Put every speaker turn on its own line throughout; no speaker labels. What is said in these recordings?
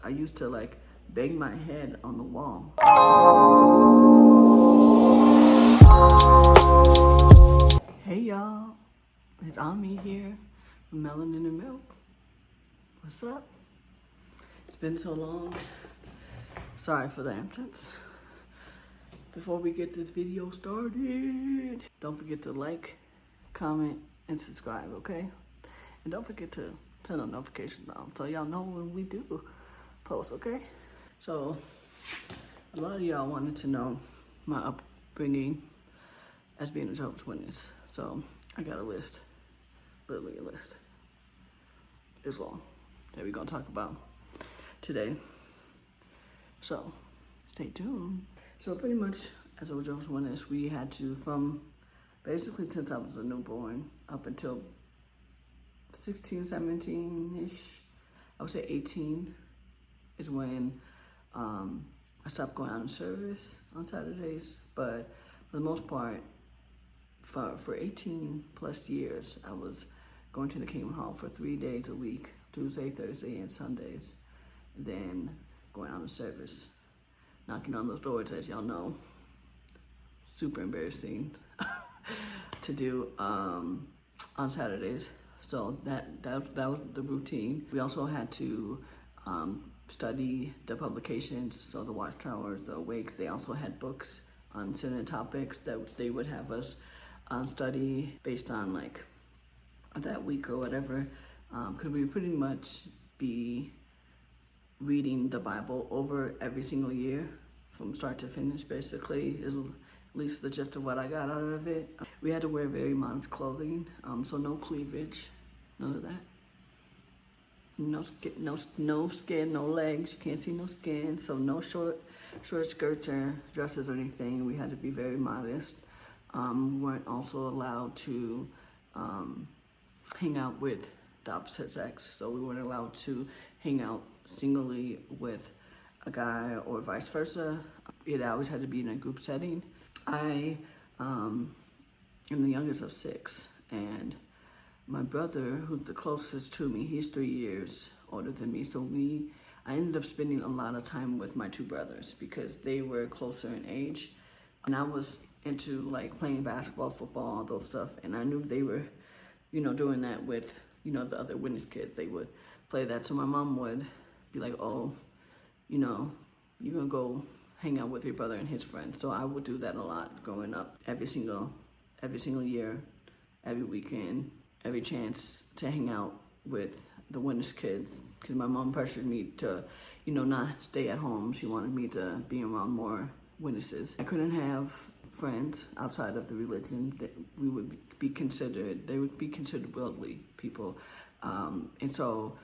I used to like bang my head on the wall. Hey y'all, it's Ami here from Melanin and Milk. What's up? It's been so long. Sorry for the absence. Before we get this video started, don't forget to like, comment, and subscribe, okay? And don't forget to turn the notifications on so y'all know when we do post, okay? So, a lot of y'all wanted to know my upbringing as being a Jehovah's Witness. So, I got a list, literally a list. It's long that we're gonna talk about today. So, stay tuned. So pretty much, as a Jehovah's Witness, we had to, from basically since I was a newborn up until 16, 17-ish, I would say 18 is when I stopped going out in service on Saturdays. But for the most part, for 18 plus years, I was going to the Kingdom Hall for 3 days a week, Tuesday, Thursday, and Sundays, and then going out in service. Knocking on those doors, as y'all know, super embarrassing to do on Saturdays. So that was the routine. We also had to study the publications, so the Watchtowers, the Awakes. They also had books on certain topics that they would have us study based on like that week or whatever. Could we pretty much be reading the Bible over every single year from start to finish, basically, is at least the gist of what I got out of it. We had to wear very modest clothing, so no cleavage, none of that. No skin, no legs, you can't see no skin, so no short skirts or dresses or anything. We had to be very modest. We weren't also allowed to hang out with the opposite sex, so we weren't allowed to hang out singly with a guy or vice versa. It always had to be in a group setting. I am the youngest of 6, and my brother, who's the closest to me, he's 3 years older than me, so I ended up spending a lot of time with my 2 brothers because they were closer in age, and I was into like playing basketball, football, all those stuff, and I knew they were, doing that with, the other witness kids. They would play that, so my mom would be like, oh, you're gonna go hang out with your brother and his friends. So I would do that a lot growing up. Every single year, every weekend, every chance to hang out with the witness kids, because my mom pressured me to, not stay at home. She wanted me to be around more witnesses. I couldn't have friends outside of the religion. That they would be considered worldly people, and so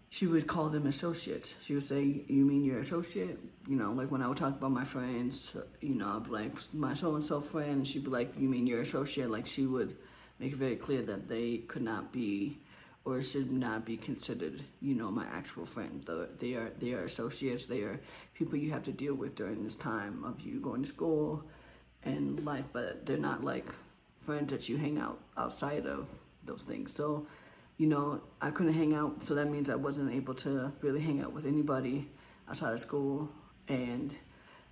she would call them associates. She would say, you mean your associate? Like when I would talk about my friends, I'd be like, my so-and-so friend, and she'd be like, you mean your associate? Like she would make it very clear that they could not be or should not be considered, my actual friend. They are associates. They are people you have to deal with during this time of you going to school and life, but they're not like friends that you hang out outside of those things. So, I couldn't hang out, so that means I wasn't able to really hang out with anybody outside of school and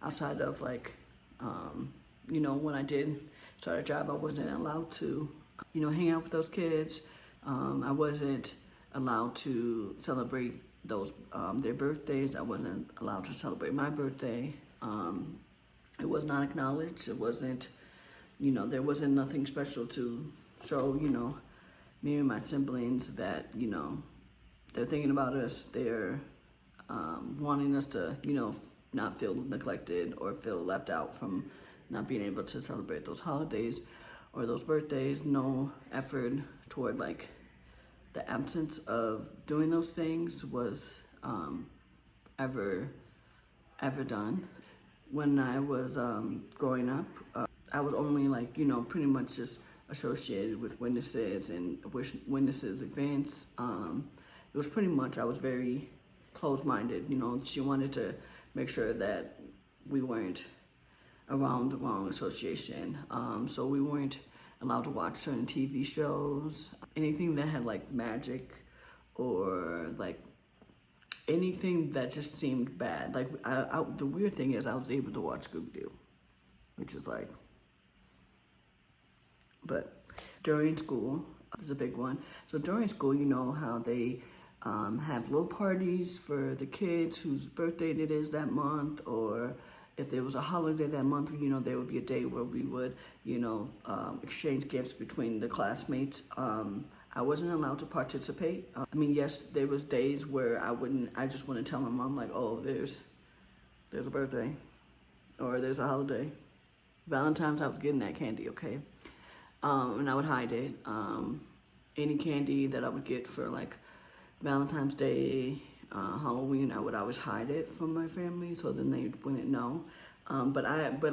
outside of like, when I did start a job, I wasn't allowed to, hang out with those kids. I wasn't allowed to celebrate those, their birthdays. I wasn't allowed to celebrate my birthday. It was not acknowledged. It wasn't, there wasn't nothing special to show, me and my siblings that, they're thinking about us. They're wanting us to, not feel neglected or feel left out from not being able to celebrate those holidays or those birthdays. No effort toward like the absence of doing those things was ever done. When I was growing up, I was only like, pretty much just associated with witnesses and witnesses events. It was pretty much, I was very closed-minded. She wanted to make sure that we weren't around the wrong association. So we weren't allowed to watch certain TV shows, anything that had like magic or like anything that just seemed bad. Like, the weird thing is I was able to watch Scooby-Doo, which is like, but during school, this is a big one. So during school, you know how they have little parties for the kids whose birthday it is that month, or if there was a holiday that month, you know, there would be a day where we would, you know, exchange gifts between the classmates. I wasn't allowed to participate. I mean, yes, there was days where I just wouldn't tell my mom, like, oh, there's a birthday, or there's a holiday. Valentine's, I was getting that candy, okay? And I would hide it. Any candy that I would get for like Valentine's Day, Halloween, I would always hide it from my family so then they wouldn't know. But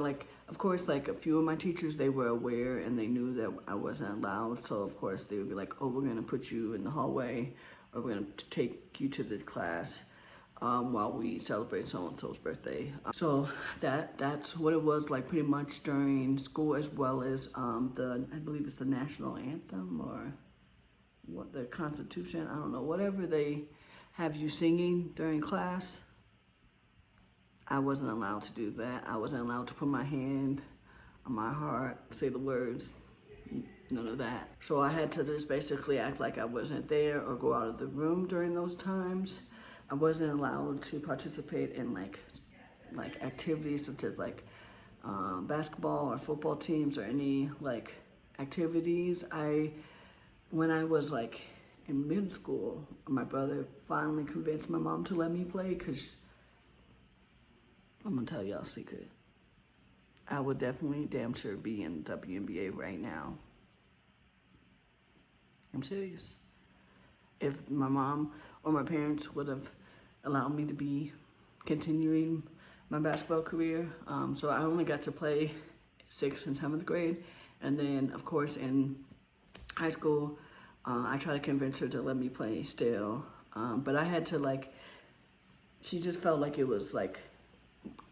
like, of course, like a few of my teachers, they were aware and they knew that I wasn't allowed. So of course they would be like, oh, we're gonna put you in the hallway, or we're gonna take you to this class while we celebrate so-and-so's birthday. So that's what it was like pretty much during school, as well as I believe it's the national anthem, or what, the Constitution, I don't know, whatever they have you singing during class. I wasn't allowed to do that. I wasn't allowed to put my hand on my heart, say the words, none of that. So I had to just basically act like I wasn't there or go out of the room during those times. I wasn't allowed to participate in like activities such as like basketball or football teams or any like activities. When I was like in middle school, my brother finally convinced my mom to let me play, because I'm gonna tell y'all a secret. I would definitely damn sure be in the WNBA right now. I'm serious. If my mom or my parents would have allowed me to be continuing my basketball career. So I only got to play 6th and 7th grade. And then, of course, in high school, I tried to convince her to let me play still. But I had to, like, she just felt like it was, like,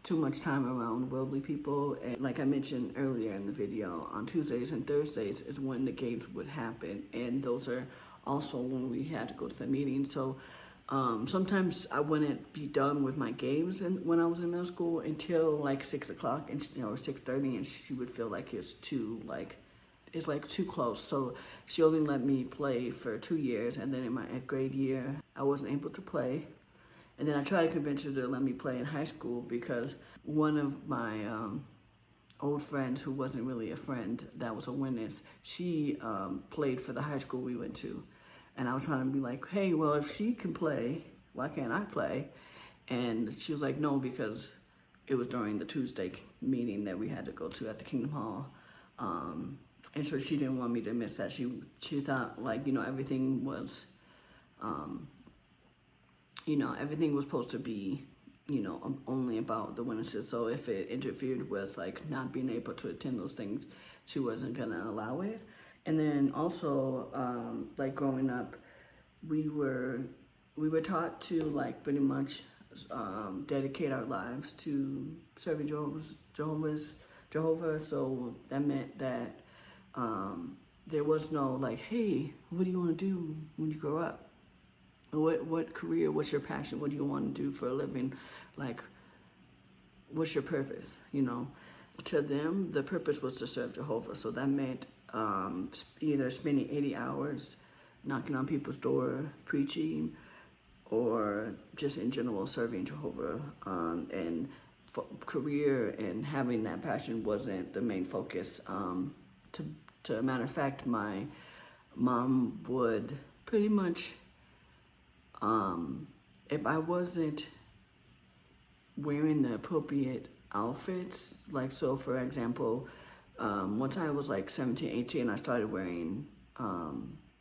too much time around worldly people. And like I mentioned earlier in the video, on Tuesdays and Thursdays is when the games would happen. And those are also when we had to go to the meeting. So sometimes I wouldn't be done with my games when I was in middle school until like 6 o'clock, and or 6:30, and she would feel like it's too close. So she only let me play for 2 years, and then in my 8th grade year, I wasn't able to play. And then I tried to convince her to let me play in high school, because one of my old friends, who wasn't really a friend, that was a witness, she played for the high school we went to. And I was trying to be like, hey, well, if she can play, why can't I play? And she was like, no, because it was during the Tuesday meeting that we had to go to at the Kingdom Hall. And so she didn't want me to miss that. She thought, like, everything was, everything was supposed to be, only about the witnesses. So if it interfered with, like, not being able to attend those things, she wasn't going to allow it. And then also, like, growing up, we were taught to, like, pretty much dedicate our lives to serving Jehovah. So that meant that there was no, like, hey, what do you want to do when you grow up? What career, what's your passion? What do you want to do for a living? Like, what's your purpose? To them, the purpose was to serve Jehovah. So that meant either spending 80 hours knocking on people's door, preaching, or just in general serving Jehovah. And career and having that passion wasn't the main focus. To a matter of fact, my mom would pretty much, if I wasn't wearing the appropriate outfits, like, so for example, once I was like 17, 18, I started wearing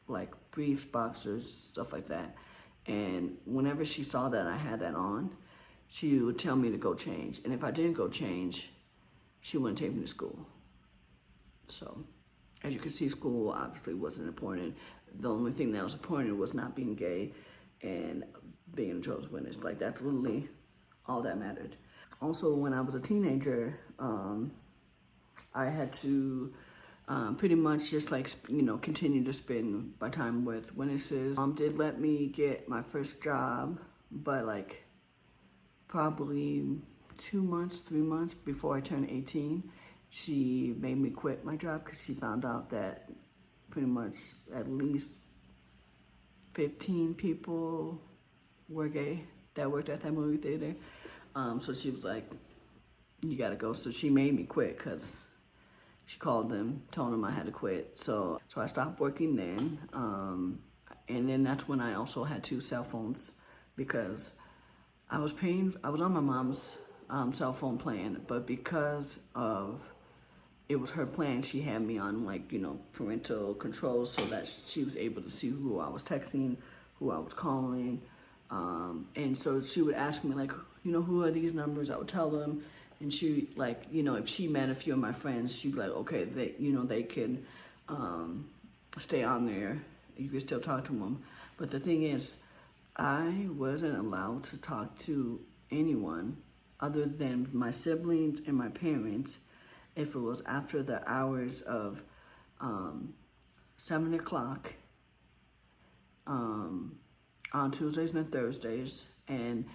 like briefs, boxers, stuff like that. And whenever she saw that I had that on, she would tell me to go change. And if I didn't go change, she wouldn't take me to school. So, as you can see, school obviously wasn't important. The only thing that was important was not being gay and being a Jehovah's Witness. Like, that's literally all that mattered. Also, when I was a teenager, I had to pretty much just, like, continue to spend my time with witnesses. Mom did let me get my first job but like probably 2 months, 3 months before I turned 18, she made me quit my job because she found out that pretty much at least 15 people were gay that worked at that movie theater. So she was like, you gotta go. So she made me quit because she called them, told them I had to quit. So I stopped working then. And then that's when I also had 2 cell phones because I was on my mom's cell phone plan, but because of it was her plan, she had me on like, parental controls so that she was able to see who I was texting, who I was calling. And so she would ask me like, who are these numbers? I would tell them. And she like, if she met a few of my friends, she'd be like, okay, they can stay on there. You can still talk to them. But the thing is, I wasn't allowed to talk to anyone other than my siblings and my parents if it was after the hours of 7 o'clock on Tuesdays and Thursdays, and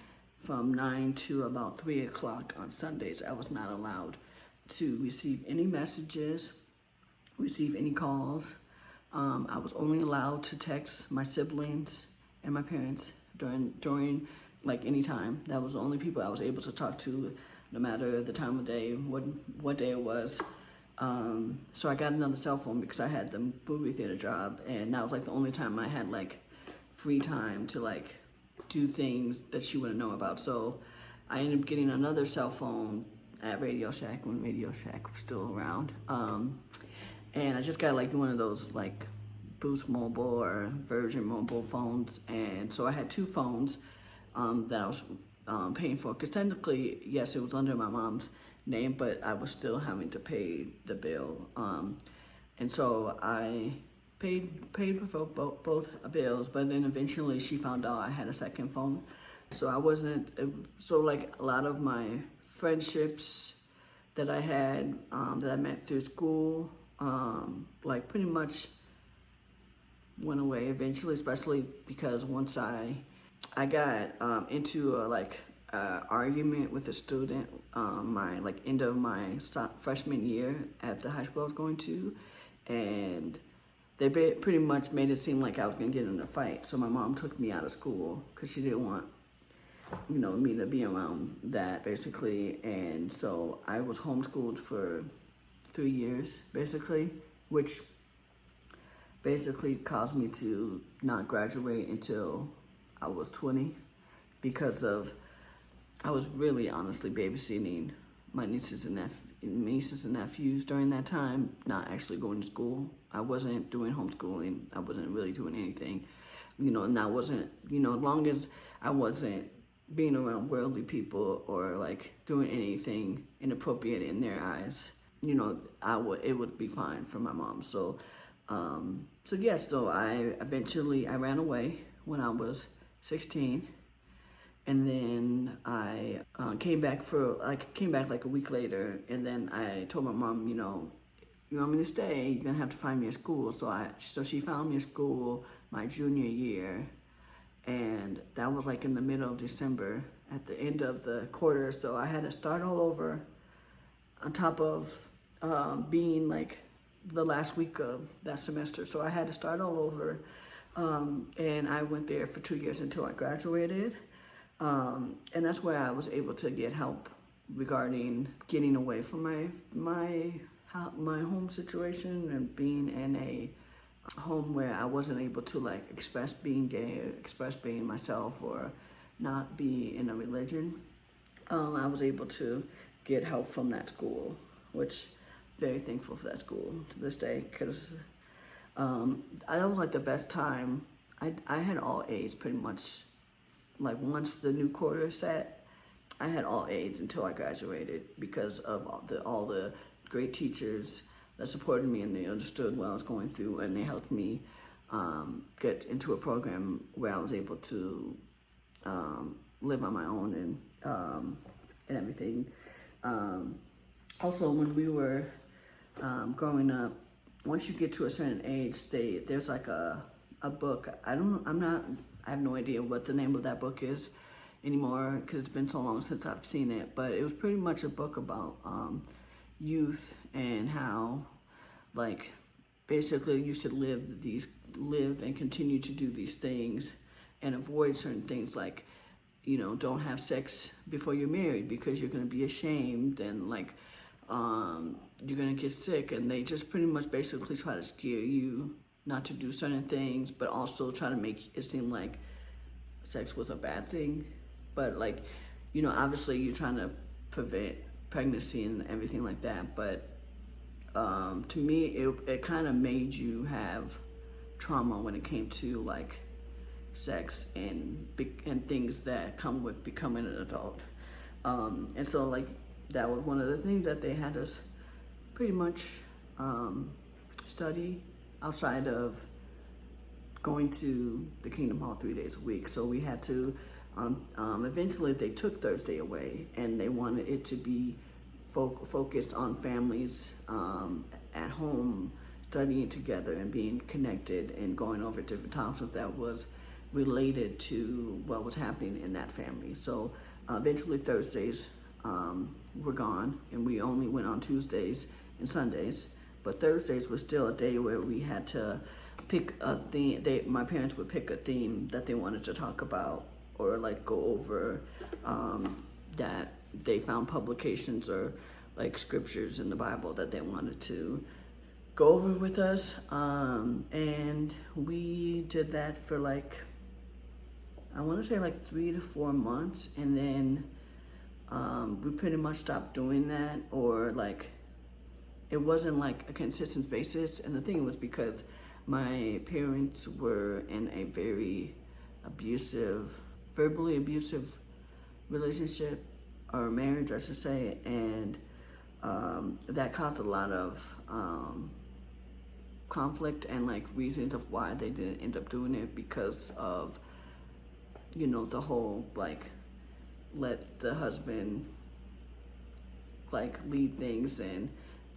from 9 to about 3 o'clock on Sundays. I was not allowed to receive any messages, receive any calls. I was only allowed to text my siblings and my parents during like any time. That was the only people I was able to talk to, no matter the time of day, what day it was. So I got another cell phone because I had the movie theater job, and that was like the only time I had like free time to like do things that she wouldn't know about. So I ended up getting another cell phone at Radio Shack when Radio Shack was still around. And I just got like one of those like Boost Mobile or Virgin Mobile phones. And so I had 2 phones that I was paying for. Because technically, yes, it was under my mom's name, but I was still having to pay the bill. And so I paid for both bills, but then eventually she found out I had a second phone. So I wasn't, so like a lot of my friendships that I had, that I met through school, like pretty much went away eventually, especially because once I got into a argument with a student, my like end of my freshman year at the high school I was going to, and they pretty much made it seem like I was gonna get in a fight. So my mom took me out of school because she didn't want, me to be around that basically. And so I was homeschooled for 3 years basically, which basically caused me to not graduate until I was 20 because of, I was really honestly babysitting my nieces and nephews during that time, not actually going to school. I wasn't doing homeschooling. I wasn't really doing anything, and I wasn't, as long as I wasn't being around worldly people or like doing anything inappropriate in their eyes, it would be fine for my mom. So I ran away when I was 16. And then I came back like a week later, and then I told my mom, you want me to stay, you're gonna have to find me a school. So she found me a school my junior year, and that was like in the middle of December at the end of the quarter. So I had to start all over on top of being like the last week of that semester. So I had to start all over, and I went there for 2 years until I graduated. And that's where I was able to get help regarding getting away from my home situation and being in a home where I wasn't able to like express being gay, or express being myself, or not be in a religion. I was able to get help from that school, which very thankful for that school to this day, because that was like the best time. I had all A's pretty much. Like once the new quarter set, I had all A's until I graduated because of all the great teachers that supported me, and they understood what I was going through, and they helped me get into a program where I was able to live on my own and everything. Also, when we were growing up, once you get to a certain age, there's like a book. I have no idea what the name of that book is, anymore because it's been so long since I've seen it, but it was pretty much a book about youth and how, like, basically you should live and continue to do these things and avoid certain things, like, you know, don't have sex before you're married because you're going to be ashamed, and like you're going to get sick, and they just pretty much basically try to scare you not to do certain things, but also try to make it seem like sex was a bad thing. But like, you know, obviously you're trying to prevent pregnancy and everything like that, but to me it kind of made you have trauma when it came to like sex and things that come with becoming an adult. And so like that was one of the things that they had us pretty much study outside of going to the Kingdom Hall 3 days a week. So we had to, eventually they took Thursday away, and they wanted it to be focused on families at home studying together and being connected and going over different topics that was related to what was happening in that family. So eventually Thursdays were gone, and we only went on Tuesdays and Sundays. But Thursdays was still a day where we had to pick a theme. My parents would pick a theme that they wanted to talk about, or like go over that they found publications or like scriptures in the Bible that they wanted to go over with us. And we did that for like, I want to say like 3 to 4 months, and then we pretty much stopped doing that, or like it wasn't like a consistent basis. And the thing was because my parents were in a very verbally abusive relationship, or marriage, I should say, and that caused a lot of conflict and like reasons of why they didn't end up doing it, because of, you know, the whole like let the husband like lead things and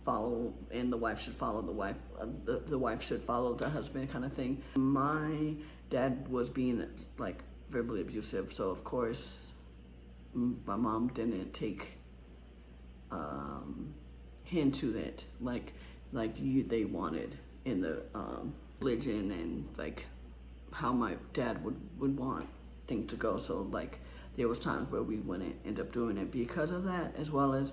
follow, and the wife should follow the wife, the wife should follow the husband kind of thing. My dad was being like verbally abusive, so of course my mom didn't take hint to it like they wanted in the religion and like how my dad would want things to go. So like there was times where we wouldn't end up doing it because of that, as well as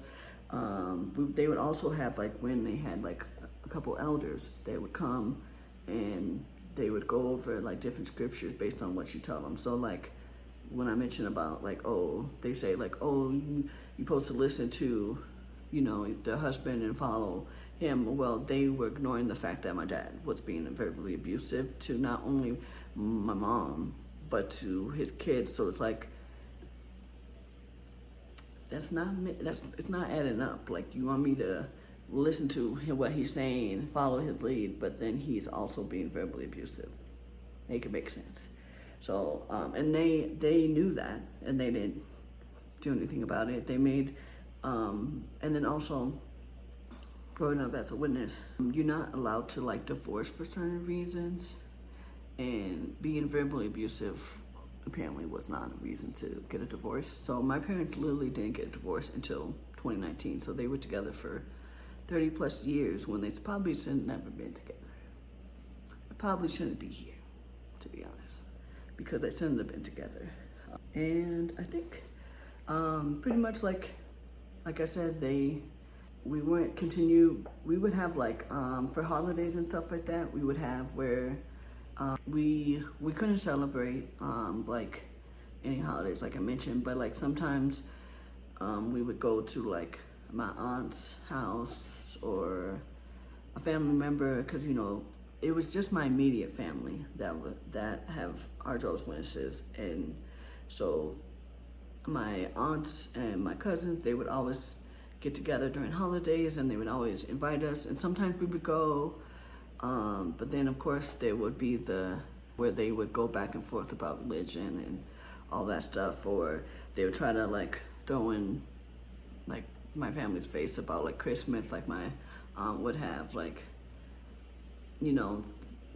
they would also have, like, when they had like a couple elders, they would come and they would go over like different scriptures based on what you tell them. So like when I mentioned about like, oh, they say like, oh, you're supposed to listen to, you know, the husband and follow him. Well, they were ignoring the fact that my dad was being verbally abusive to not only my mom but to his kids. So it's like it's not adding up. Like, you want me to listen to what he's saying, follow his lead, but then he's also being verbally abusive. Make it make sense. So and they knew that, and they didn't do anything about it. They made and then also growing up as a witness, you're not allowed to like divorce for certain reasons, and being verbally abusive apparently was not a reason to get a divorce. So my parents literally didn't get a divorce until 2019. So they were together for 30 plus years when they probably should have never been together. They probably shouldn't be here, to be honest, because they shouldn't have been together. And I think pretty much like I said, we would have like for holidays and stuff like that, we would have where we couldn't celebrate like any holidays like I mentioned, but like sometimes we would go to like my aunt's house or a family member, because, you know, it was just my immediate family that have our Jehovah's Witnesses. And so my aunts and my cousins, they would always get together during holidays, and they would always invite us, and sometimes we would go. But then of course there would be where they would go back and forth about religion and all that stuff, or they would try to like throw in like my family's face about like Christmas. Like my aunt would have like, you know,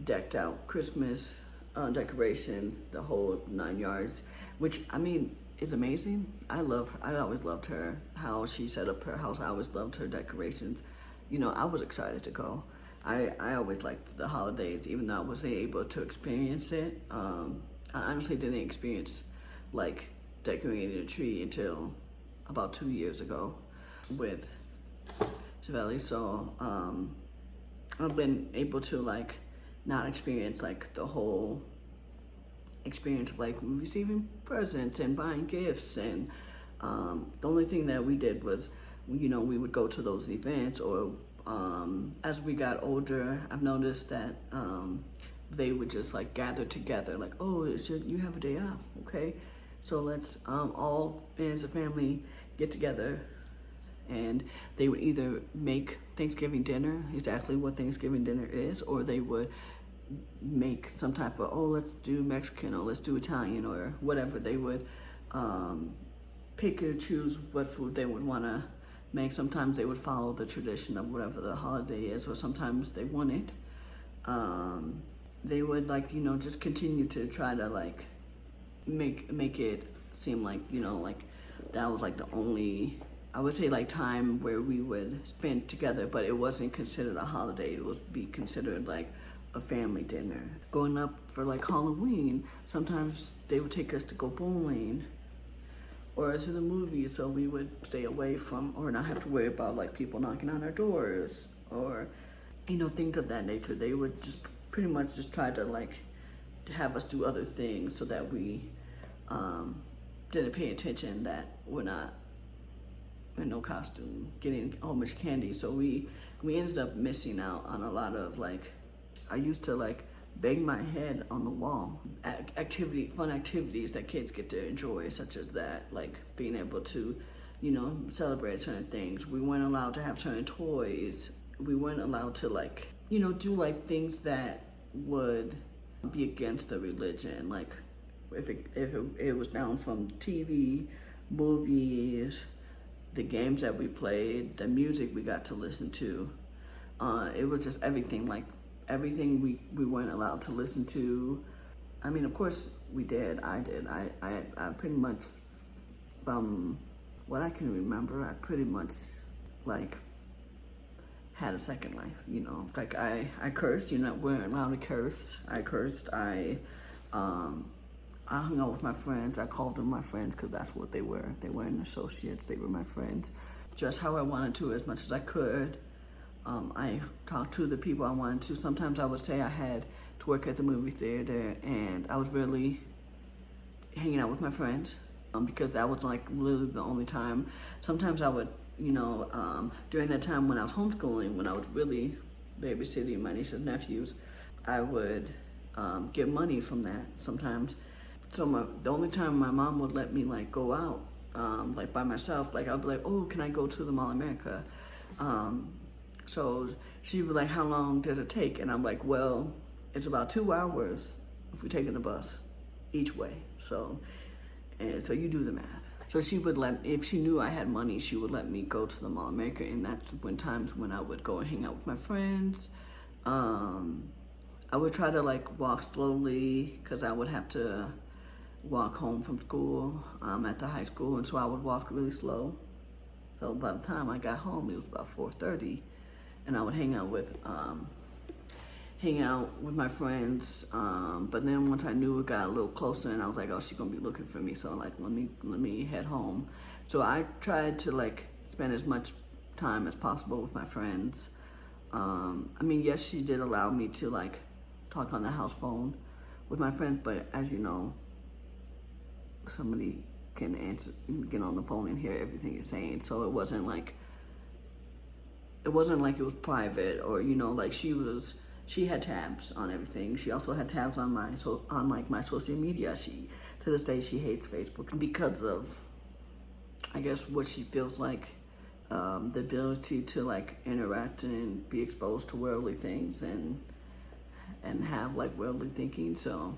decked out Christmas decorations, the whole 9 yards, which, I mean, is amazing. I always loved her, how she set up her house. I always loved her decorations. You know, I was excited to go. I always liked the holidays, even though I wasn't able to experience it. I honestly didn't experience like decorating a tree until about 2 years ago with Savelli. So I've been able to like not experience like the whole experience of like receiving presents and buying gifts, and the only thing that we did was, you know, we would go to those events, or as we got older, I've noticed that they would just like gather together, like, oh, you have a day off, okay, so let's all as a family get together. And they would either make Thanksgiving dinner, exactly what Thanksgiving dinner is, or they would make some type of, oh, let's do Mexican, or let's do Italian, or whatever. They would pick or choose what food they would want to make. Sometimes they would follow the tradition of whatever the holiday is, or sometimes they wouldn't. They would, like, you know, just continue to try to like make it seem like, you know, like that was like the only, I would say, like time where we would spend together, but it wasn't considered a holiday. It was be considered like a family dinner. Going up for like Halloween, sometimes they would take us to go bowling or to the movies, so we would stay away from, or not have to worry about like people knocking on our doors, or, you know, things of that nature. They would just pretty much just try to like to have us do other things so that we didn't pay attention that we're not in no costume, getting a whole bunch of candy. So we ended up missing out on a lot of like, I used to like bang my head on the wall. Fun activities that kids get to enjoy, such as that, like being able to, you know, celebrate certain things. We weren't allowed to have certain toys. We weren't allowed to like, you know, do like things that would be against the religion. Like if it was down from TV, movies, the games that we played, the music we got to listen to. It was just everything, like everything we weren't allowed to listen to. I mean, of course we did. I pretty much, from what I can remember, I pretty much like had a second life, you know. Like I cursed, you know, we weren't allowed to curse. I cursed. I hung out with my friends. I called them my friends because that's what they were. They weren't associates. They were my friends. Just how I wanted to, as much as I could. I talked to the people I wanted to. Sometimes I would say I had to work at the movie theater, and I was really hanging out with my friends because that was like really the only time. Sometimes I would, you know, during that time when I was homeschooling, when I was really babysitting my nieces and nephews, I would get money from that sometimes. So the only time my mom would let me like go out, like by myself, like I'd be like, oh, can I go to the Mall of America? So she'd be like, how long does it take? And I'm like, well, it's about 2 hours if we're taking the bus each way. So you do the math. So she would if she knew I had money, she would let me go to the Mall of America, and that's when times when I would go and hang out with my friends. I would try to like walk slowly because I would have to walk home from school at the high school, and so I would walk really slow. So by the time I got home, it was about 4:30, and I would hang out with my friends. But then once I knew it got a little closer, and I was like, oh, she's gonna be looking for me, so like let me head home. So I tried to like spend as much time as possible with my friends. I mean, yes, she did allow me to like talk on the house phone with my friends, but as you know, somebody can get on the phone and hear everything you're saying. So it wasn't like it was private, or, you know, like she had tabs on everything. She also had tabs on my social media. To this day, she hates Facebook because of, I guess, what she feels like, the ability to like interact and be exposed to worldly things and have like worldly thinking. So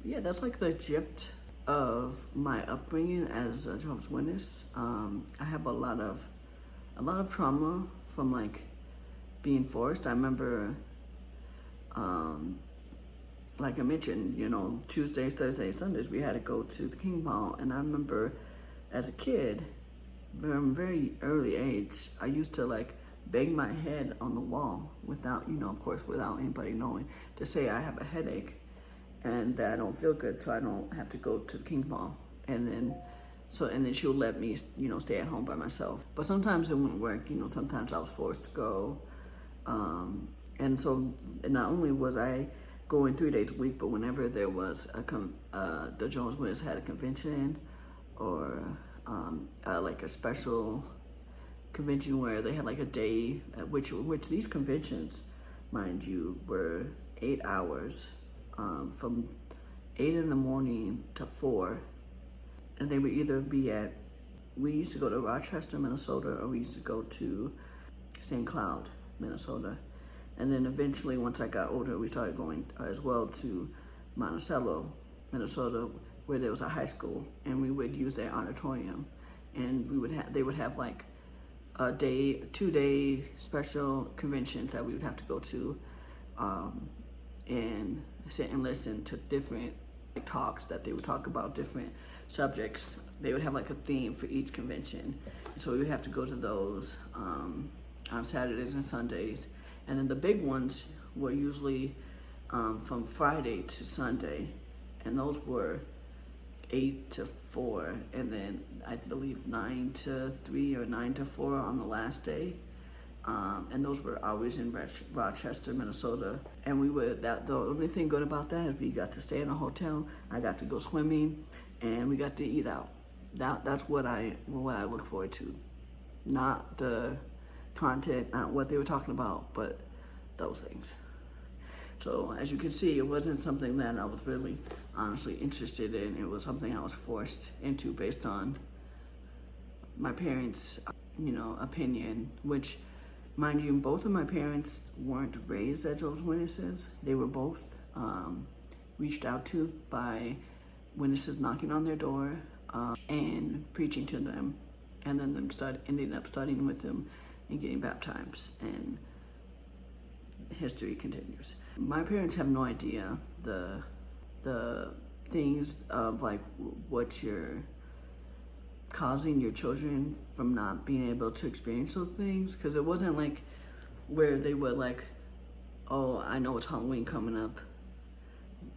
yeah, that's like the gist of my upbringing as a Jehovah's Witness. I have a lot of trauma from like being forced. I remember like I mentioned, you know, Tuesdays, Thursdays, Sundays, we had to go to the King Mall. And I remember as a kid, from a very early age, I used to like bang my head on the wall without, you know, of course, without anybody knowing, to say I have a headache and that I don't feel good, so I don't have to go to the King Mall. And then she'll let me, you know, stay at home by myself. But sometimes it wouldn't work, you know, sometimes I was forced to go. And so not only was I going 3 days a week, but whenever there was the Jehovah's Witnesses had a convention or like a special convention where they had like a day, which these conventions, mind you, were 8 hours, from 8 in the morning to 4. And they would either be we used to go to Rochester, Minnesota, or we used to go to St. Cloud, Minnesota. And then eventually, once I got older, we started going as well to Monticello, Minnesota, where there was a high school, and we would use their auditorium. And they would have like a 2-day special conventions that we would have to go to, and sit and listen to different talks that they would talk about different subjects. They would have like a theme for each convention, and so we would have to go to those on Saturdays and Sundays. And then the big ones were usually from Friday to Sunday, and those were 8 to 4, and then I believe 9 to 3 or 9 to 4 on the last day. And those were always in Rochester, Minnesota. And the only thing good about that is we got to stay in a hotel. I got to go swimming, and we got to eat out. That's what I look forward to. Not the content, not what they were talking about, but those things. So as you can see, it wasn't something that I was really honestly interested in. It was something I was forced into based on my parents', you know, opinion, which, mind you, both of my parents weren't raised as Jehovah's Witnesses. They were both reached out to by witnesses knocking on their door and preaching to them, and then ending up studying with them and getting baptized, and history continues. My parents have no idea the things of like what you're causing your children from not being able to experience those things, because it wasn't like where they would like, oh, I know it's Halloween coming up,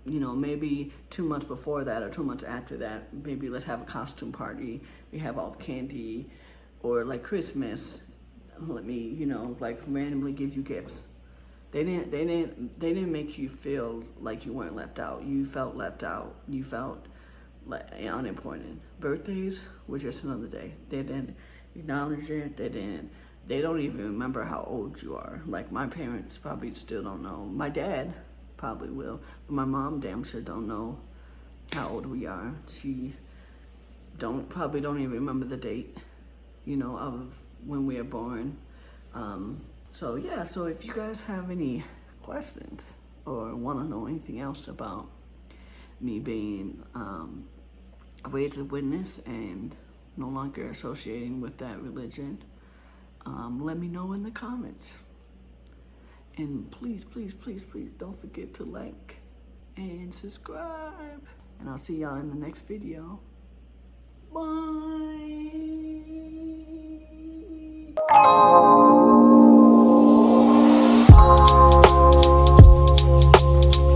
you know, maybe 2 months before that or 2 months after that, maybe let's have a costume party, we have all the candy, or like Christmas, let me, you know, like randomly give you gifts. They didn't make you feel like you weren't left out. You felt left out. You felt like unimportant. Birthdays were just another day. They didn't acknowledge it. They don't even remember how old you are. Like my parents probably still don't know. My dad probably will, but my mom damn sure don't know how old we are. She probably don't even remember the date, you know, of when we were born. So yeah, so if you guys have any questions or want to know anything else about me being raised a witness and no longer associating with that religion, let me know in the comments. And please, please, please, please don't forget to like and subscribe. And I'll see y'all in the next video. Bye.